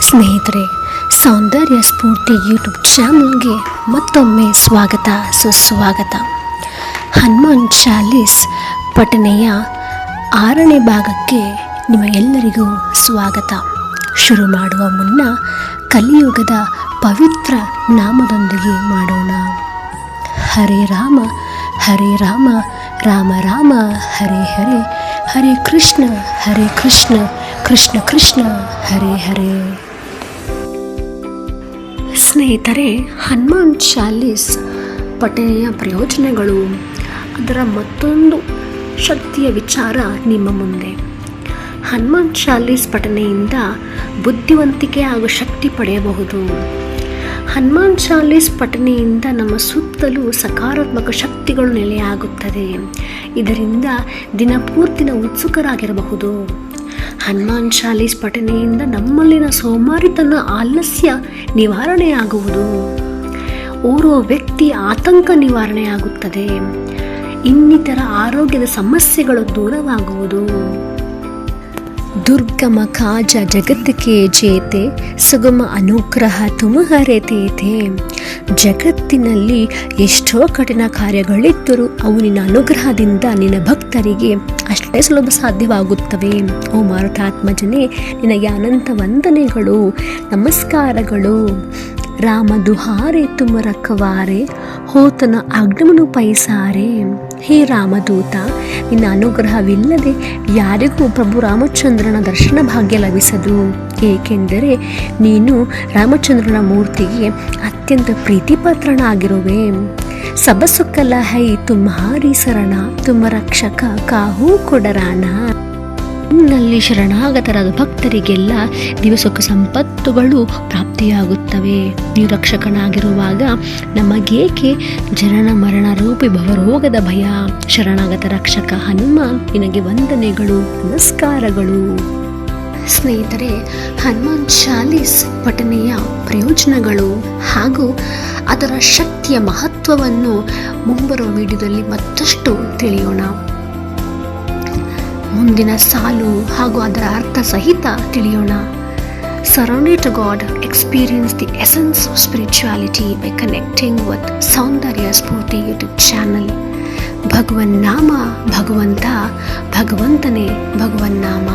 ಸ್ನೇಹಿತರೆ, ಸೌಂದರ್ಯ ಸ್ಫೂರ್ತಿ ಯೂಟ್ಯೂಬ್ ಚಾನಲ್ಗೆ ಮತ್ತೊಮ್ಮೆ ಸ್ವಾಗತ ಸುಸ್ವಾಗತ. ಹನುಮಾನ್ ಚಾಲೀಸ್ ಪಠನೆಯ 6ನೇ ಭಾಗಕ್ಕೆ ನಿಮಗೆಲ್ಲರಿಗೂ ಸ್ವಾಗತ. ಶುರು ಮಾಡುವ ಮುನ್ನ ಕಲಿಯುಗದ ಪವಿತ್ರ ನಾಮದೊಂದಿಗೆ ಮಾಡೋಣ. ಹರೇ ರಾಮ ಹರೇ ರಾಮ ರಾಮ ರಾಮ ಹರೇ ಹರೇ, ಹರೇ ಕೃಷ್ಣ ಕೃಷ್ಣ ಕೃಷ್ಣ ಹರೇ ಹರೇ. ಸ್ನೇಹಿತರೆ, ಹನುಮಾನ್ ಚಾಲೀಸ್ ಪಠನೆಯ ಪ್ರಯೋಜನಗಳು, ಅದರ ಮತ್ತೊಂದು ಶಕ್ತಿಯ ವಿಚಾರ ನಿಮ್ಮ ಮುಂದೆ. ಹನುಮಾನ್ ಚಾಲೀಸ್ ಪಠನೆಯಿಂದ ಬುದ್ಧಿವಂತಿಕೆ ಹಾಗೂ ಶಕ್ತಿ ಪಡೆಯಬಹುದು. ಹನುಮಾನ್ ಚಾಲೀಸ್ ಪಠನೆಯಿಂದ ನಮ್ಮ ಸುತ್ತಲೂ ಸಕಾರಾತ್ಮಕ ಶಕ್ತಿಗಳು ನೆಲೆಯಾಗುತ್ತದೆ. ಇದರಿಂದ ದಿನಪೂರ್ತಿನ ಉತ್ಸುಕರಾಗಿರಬಹುದು. ಹನುಮಾನ್ ಚಾಲೀಸ್ ಪಠನೆಯಿಂದ ನಮ್ಮಲ್ಲಿನ ಸೋಮಾರಿತನ, ಆಲಸ್ಯ ನಿವಾರಣೆಯಾಗುವುದು. ಓರ್ವ ವ್ಯಕ್ತಿಯ ಆತಂಕ ನಿವಾರಣೆಯಾಗುತ್ತದೆ. ಇನ್ನಿತರ ಆರೋಗ್ಯದ ಸಮಸ್ಯೆಗಳು ದೂರವಾಗುವುದು. ದುರ್ಗಮ ಕಾಜ ಜಗತ್ತಿಗೆ ಜೇತೆ, ಸುಗಮ ಅನುಗ್ರಹ ತುಮಹರೆ ತೇತೆ. ಜಗತ್ತಿನಲ್ಲಿ ಎಷ್ಟೋ ಕಠಿಣ ಕಾರ್ಯಗಳಿದ್ದರೂ ಅವು ನಿನ್ನ ಅನುಗ್ರಹದಿಂದ ನಿನ್ನ ಭಕ್ತರಿಗೆ ಅಷ್ಟೇ ಸುಲಭ ಸಾಧ್ಯವಾಗುತ್ತವೆ. ಓ ಮಾರುತಾತ್ಮಜನೇ, ನಿನಗೆ ಅನಂತ ವಂದನೆಗಳು, ನಮಸ್ಕಾರಗಳು. ರಾಮ ದುಹಾರೆ ತುಮ ರಖವಾರೆ, ಹೋತನ ಆಗ್ನಮನು ಪೈಸಾರೆ. ಹೇ ರಾಮದೂತ, ನಿನ್ನ ಅನುಗ್ರಹವಿಲ್ಲದೆ ಯಾರಿಗೂ ಪ್ರಭು ರಾಮಚಂದ್ರನ ದರ್ಶನ ಭಾಗ್ಯ ಲಭಿಸದು. ಏಕೆಂದರೆ ನೀನು ರಾಮಚಂದ್ರನ ಮೂರ್ತಿಗೆ ಅತ್ಯಂತ ಪ್ರೀತಿಪಾತ್ರನಾಗಿರುವೆ. ಸಬಸುಕಲ ಹೈ ತುಮ್ಹಾರಿ ಶರಣ, ತುಮ ರಕ್ಷಕ ಕಾಹೂ ಕೊಡರಾಣ. ನಿನ್ನಲ್ಲಿ ಶರಣಾಗತರಾದ ಭಕ್ತರಿಗೆಲ್ಲ ದಿವಸಕ್ಕೆ ಸಂಪತ್ತುಗಳು ಪ್ರಾಪ್ತಿಯಾಗುತ್ತವೆ. ನೀವು ರಕ್ಷಕನಾಗಿರುವಾಗ ನಮಗೇಕೆ ಜನನ ಮರಣ ರೂಪಿ ಭವರೋಗದ ಭಯ? ಶರಣಾಗತ ರಕ್ಷಕ ಹನುಮ, ನಿನಗೆ ವಂದನೆಗಳು, ನಮಸ್ಕಾರಗಳು. ಸ್ನೇಹಿತರೆ, ಹನುಮಾನ್ ಚಾಲೀಸ್ ಪಠನೆಯ ಪ್ರಯೋಜನಗಳು ಹಾಗೂ ಅದರ ಶಕ್ತಿಯ ಮಹತ್ವವನ್ನು ಮುಂಬರುವ ವಿಡಿಯೋದಲ್ಲಿ ಮತ್ತಷ್ಟು ತಿಳಿಯೋಣ. ಮುಂದಿನ ಸಾಲು ಹಾಗೂ ಅದರ ಅರ್ಥ ಸಹಿತ ತಿಳಿಯೋಣ. Surrounded to God, experience the essence of spirituality by connecting with Soundarya Spoorthi YouTube channel. ಭಗವನ್ ನಾಮ ಭಗವಂತ, ಭಗವಂತನೇ ಭಗವನ್ ನಾಮ.